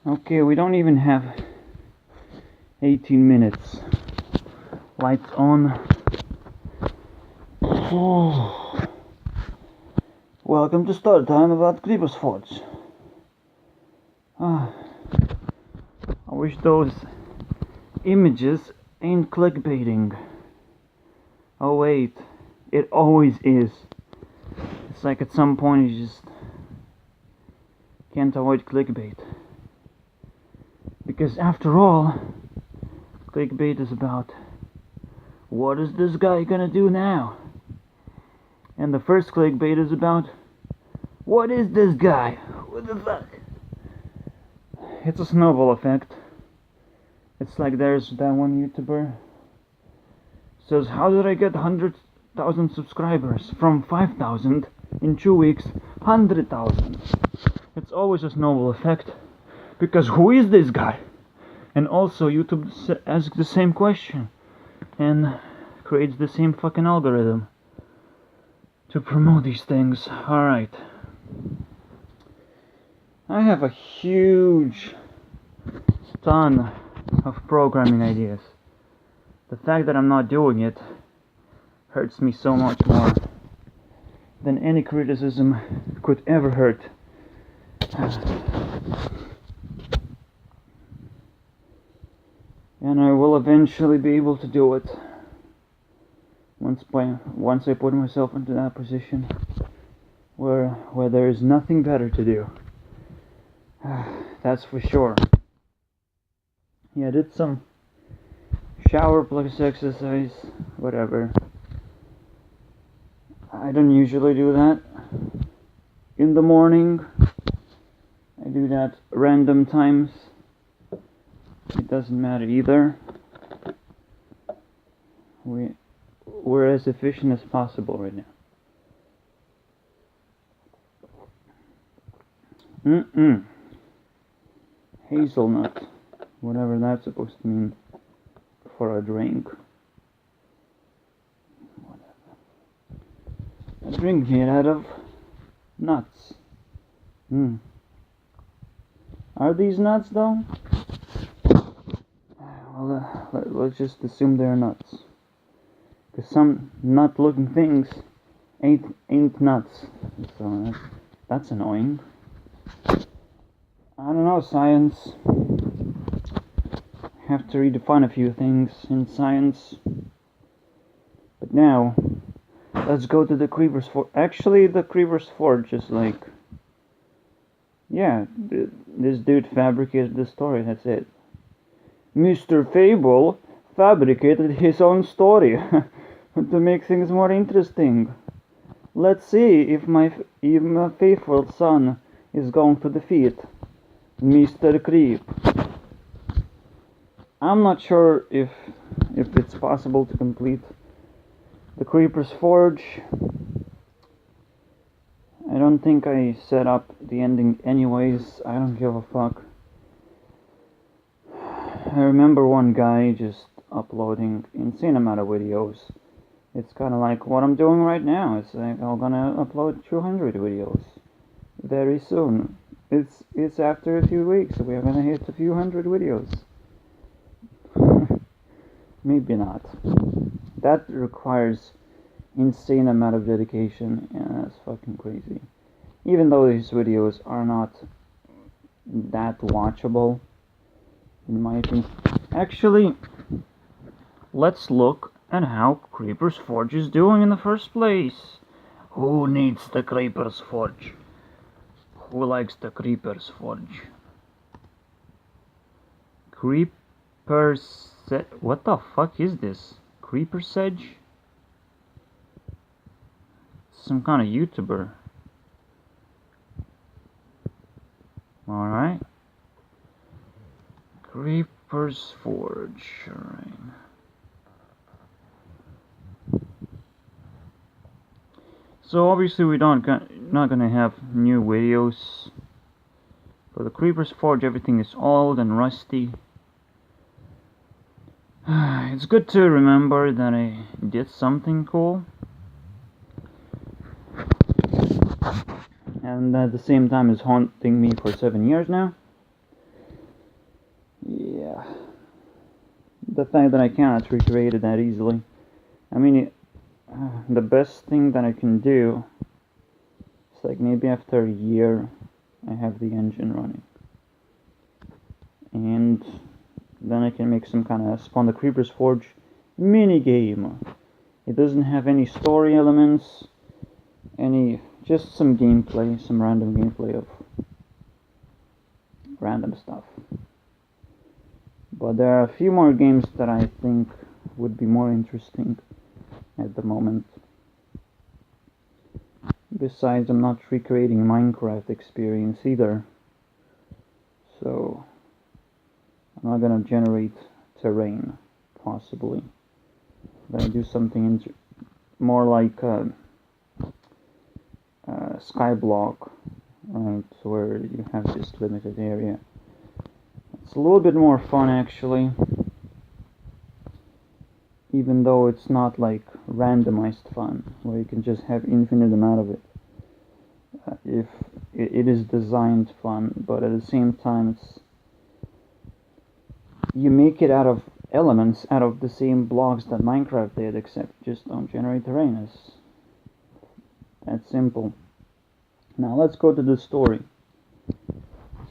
Okay, we don't even have 18 minutes. Lights on. Oh. Welcome to Story Time about Creeper's Forge. I wish those images ain't clickbaiting. Oh wait, it always is. It's like at some point you just can't avoid clickbait. Because after all, clickbait is about what is this guy gonna do now? And the first clickbait is about what is this guy? What the fuck? It's a snowball effect. It's like there's that one YouTuber says, how did I get 100,000 subscribers? From 5,000 in 2 weeks, 100,000. It's always a snowball effect. Because who is this guy? And also YouTube asks the same question and creates the same fucking algorithm to promote these things. Alright. I have a huge ton of programming ideas. The fact that I'm not doing it hurts me so much more than any criticism could ever hurt. And I will eventually be able to do it once I put myself into that position where there is nothing better to do. That's for sure. Yeah, I did some shower plus exercise, whatever. I don't usually do that in the morning. I do that random times. It doesn't matter either. We're as efficient as possible right now. Hazelnut, whatever that's supposed to mean for a drink. Whatever. A drink made out of nuts. Are these nuts though? Well, let's just assume they're nuts. Because some nut-looking things ain't nuts. So that's annoying. I don't know, science. I have to redefine a few things in science. But now, let's go to the Creeper's Forge. Actually, the Creeper's Forge is like... Yeah, this dude fabricated the story, that's it. Mr. Fable fabricated his own story to make things more interesting. Let's see if my faithful son is going to defeat Mr. Creep. I'm not sure if it's possible to complete the Creeper's Forge. I don't think I set up the ending anyways. I don't give a fuck. I remember one guy just uploading insane amount of videos. It's kind of like what I'm doing right now. It's like I'm gonna upload 200 videos very soon. It's after a few weeks. We are gonna hit a few hundred videos. Maybe not. That requires insane amount of dedication, and that's fucking crazy. Even though these videos are not that watchable, in my opinion. Actually, let's look at how Creeper's Forge is doing in the first place. Who needs the Creeper's Forge? Who likes the Creeper's Forge? What the fuck is this? Creeper Sedge? Some kind of YouTuber. Alright. Creeper's Forge. Alright. So obviously we're not gonna have new videos. For the Creeper's Forge, everything is old and rusty. It's good to remember that I did something cool. And at the same time it's haunting me for 7 years now. Yeah. The fact that I cannot recreate it that easily. I mean, the best thing that I can do is like maybe after a year I have the engine running. And then I can make some kind of Spawn the Creeper's Forge mini game. It doesn't have any story elements, just some gameplay, some random gameplay of random stuff. But there are a few more games that I think would be more interesting at the moment. Besides, I'm not recreating Minecraft experience either. So, I'm not gonna generate terrain, possibly. I'm gonna do something more like Skyblock, right, where you have this limited area. It's a little bit more fun actually, even though it's not like randomized fun, where you can just have infinite amount of it. If it is designed fun, but at the same time you make it out of elements, out of the same blocks that Minecraft did, except just don't generate terrain. It's that simple. Now let's go to the story.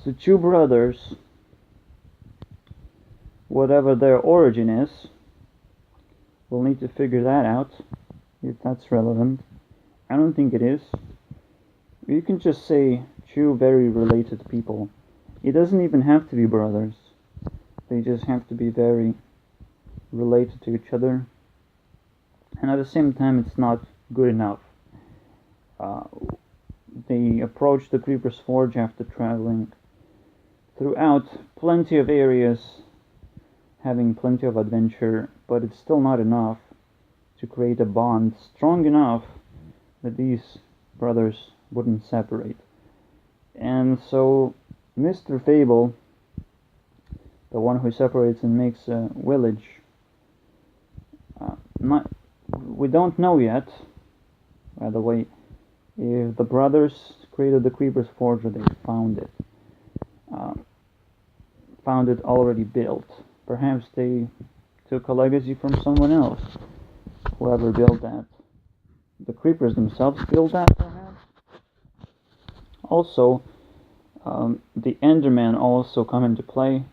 So two brothers, whatever their origin is, we'll need to figure that out, if that's relevant. I don't think it is. You can just say two very related people. It doesn't even have to be brothers. They just have to be very related to each other. And at the same time, it's not good enough. They approach the Creeper's Forge after traveling throughout plenty of areas, having plenty of adventure, but it's still not enough to create a bond strong enough that these brothers wouldn't separate. And so Mr. Fable, the one who separates and makes a village, we don't know yet, by the way, if the brothers created the Creeper's Forge or they found it. Found it already built. Perhaps they took a legacy from someone else. Whoever built that. The Creepers themselves built that, perhaps? Also, the Enderman also come into play.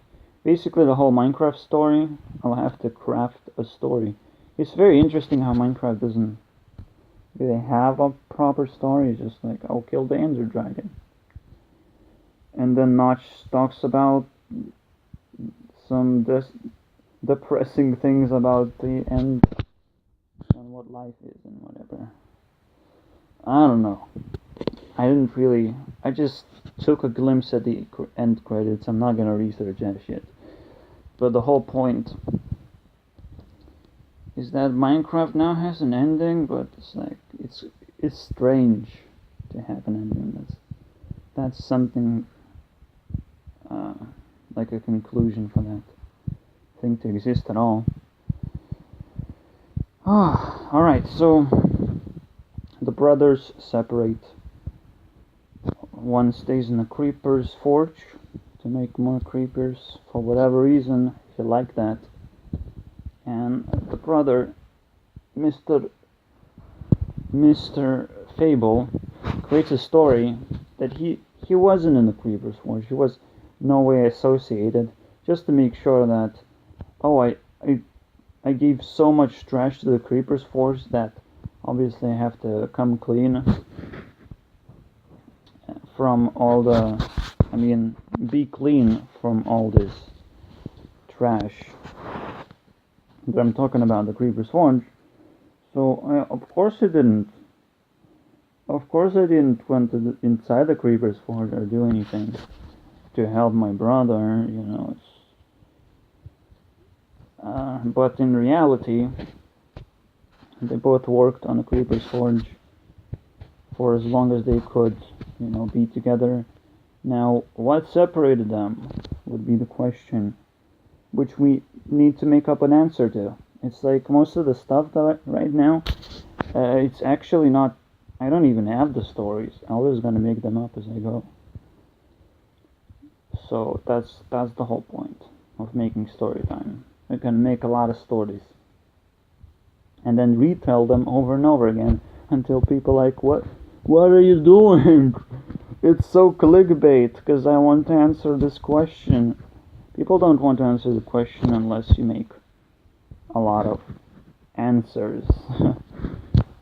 Basically, the whole Minecraft story, I'll have to craft a story. It's very interesting how Minecraft doesn't really have a proper story. It's just like, oh, kill the Ender Dragon. And then Notch talks about some depressing things about the end and what life is and whatever. I don't know. I just took a glimpse at the end credits. I'm not gonna research that shit. But the whole point is that Minecraft now has an ending, but it's like, it's strange to have an ending. That's something, like a conclusion for that thing to exist at all. Alright, so the brothers separate. One stays in the Creeper's Forge to make more creepers for whatever reason, if you like that. And the brother, Mr. Fable, creates a story that he wasn't in the Creeper's Forge. He was no way associated, just to make sure that, oh, I gave so much trash to the Creeper's Forge that obviously I have to come clean from all the, be clean from all this trash that I'm talking about, the Creeper's Forge. So, of course I didn't went inside the Creeper's Forge or do anything to help my brother, but in reality, they both worked on the Creeper's Forge for as long as they could, be together. Now, what separated them would be the question, which we need to make up an answer to. It's like most of the stuff that right now, it's actually not, I don't even have the stories. I'm just gonna make them up as I go. So that's the whole point. of making story time. We can make a lot of stories and then retell them over and over again until people like, what are you doing? It's so clickbait because I want to answer this question. People don't want to answer the question unless you make a lot of answers.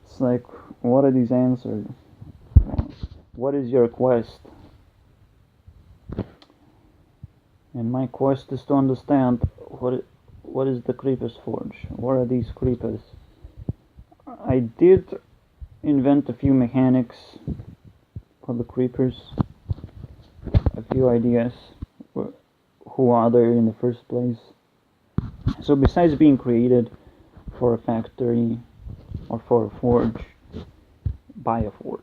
It's like, what are these answers? What is your quest? And my quest is to understand what is the Creeper's Forge? What are these creepers? I did invent a few mechanics for the creepers, a few ideas. Who are they in the first place? So besides being created for a factory or for a forge, by a forge,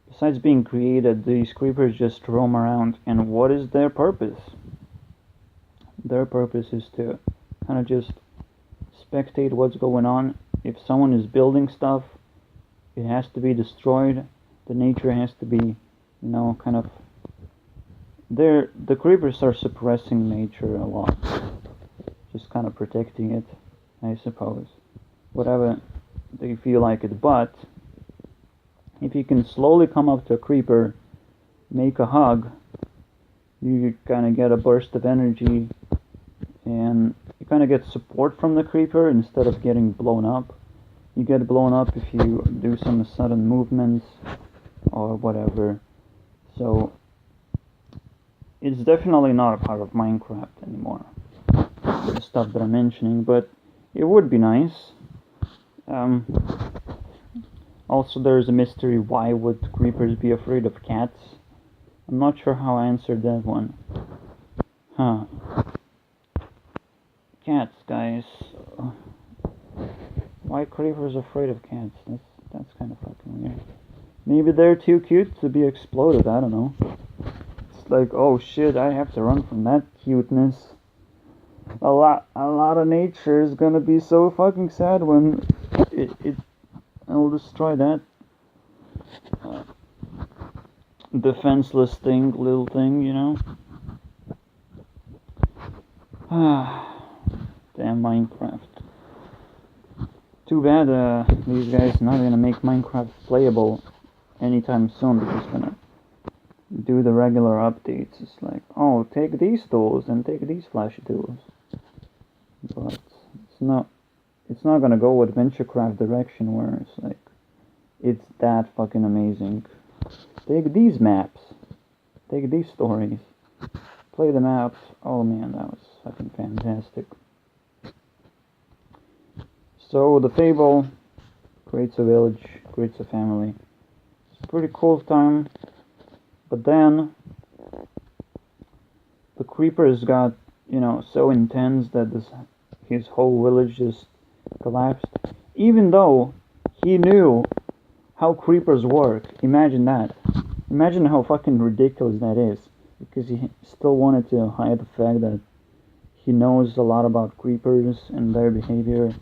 besides being created, these creepers just roam around, and what is their purpose? Their purpose is to kind of just spectate what's going on. If someone is building stuff, it has to be destroyed. The nature has to be, kind of... The creepers are suppressing nature a lot. Just kind of protecting it, I suppose. Whatever they feel like it. But if you can slowly come up to a creeper, make a hug, you kind of get a burst of energy, and you kind of get support from the creeper instead of getting blown up. You get blown up if you do some sudden movements or whatever. So it's definitely not a part of Minecraft anymore, the stuff that I'm mentioning, but it would be nice. Also, there's a mystery: why would creepers be afraid of cats? I'm not sure how I answered that one. Cats, guys. Why creepers afraid of cats? That's kind of fucking weird. Maybe they're too cute to be exploded, I don't know. It's like, oh shit, I have to run from that cuteness. A lot of nature is gonna be so fucking sad when I'll destroy that defenseless little thing, Damn Minecraft. Too bad these guys not gonna make Minecraft playable anytime soon. They're just gonna do the regular updates. It's like, oh, take these tools and take these flashy tools. But it's not gonna go with VentureCraft direction where it's like, it's that fucking amazing. Take these maps. Take these stories. Play the maps. Oh man, that was fucking fantastic. So the Fable creates a village, creates a family. It's a pretty cool time. But then the creepers got, so intense that his whole village just collapsed. Even though he knew how creepers work. Imagine that. Imagine how fucking ridiculous that is. Because he still wanted to hide the fact that he knows a lot about creepers and their behavior.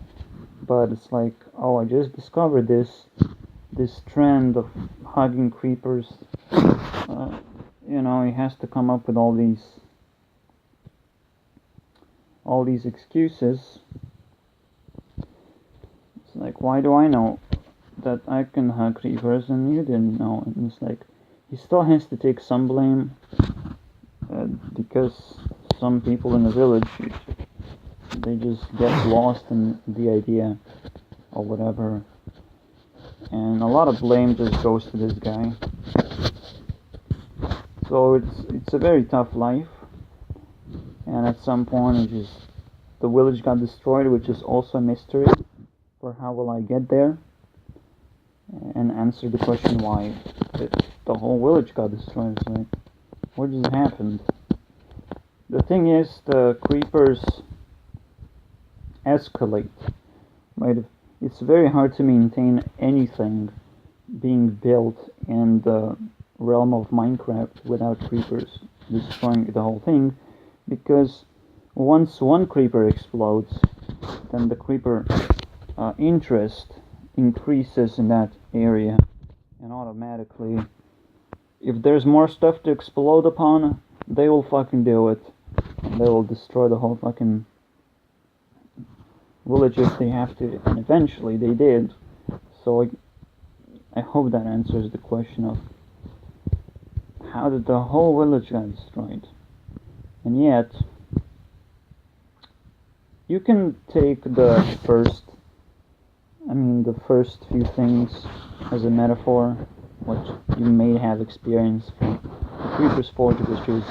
But it's like, oh, I just discovered this trend of hugging creepers. He has to come up with all these excuses. It's like, why do I know that I can hug creepers and you didn't know? And it's like, he still has to take some blame because some people in the village, they just get lost in the idea or whatever, and a lot of blame just goes to this guy. So it's a very tough life, and at some point the village got destroyed, which is also a mystery for how will I get there and answer the question why the whole village got destroyed. It's like, what just happened? The thing is, the creepers escalate, right? It's very hard to maintain anything being built in the realm of Minecraft without creepers destroying the whole thing, because once one creeper explodes, then the creeper interest increases in that area, and automatically, if there's more stuff to explode upon, they will fucking do it. And they will destroy the whole fucking village if they have to, and eventually they did. So I hope that answers the question of how did the whole village get destroyed. And yet, you can take the first few things as a metaphor, what you may have experienced from the Creeper's Forge, which is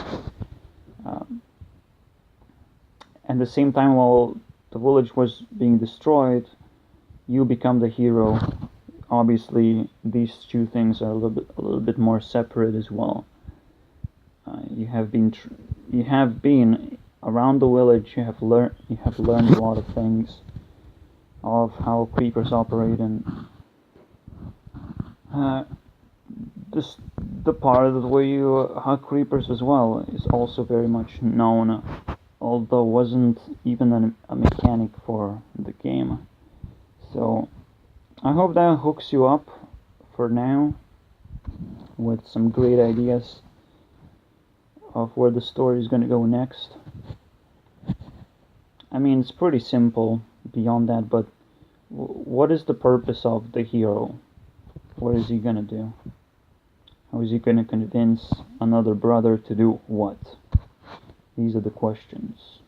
at the same time while the village was being destroyed, you become the hero. Obviously, these two things are a little bit more separate as well. You have been around the village. You have learned a lot of things of how creepers operate, and the part of the way you hug creepers as well is also very much known, although wasn't even a mechanic for the game. So I hope that hooks you up for now with some great ideas of where the story is going to go next. I mean, it's pretty simple beyond that, but what is the purpose of the hero? What is he going to do? How is he going to convince another brother to do what? These are the questions.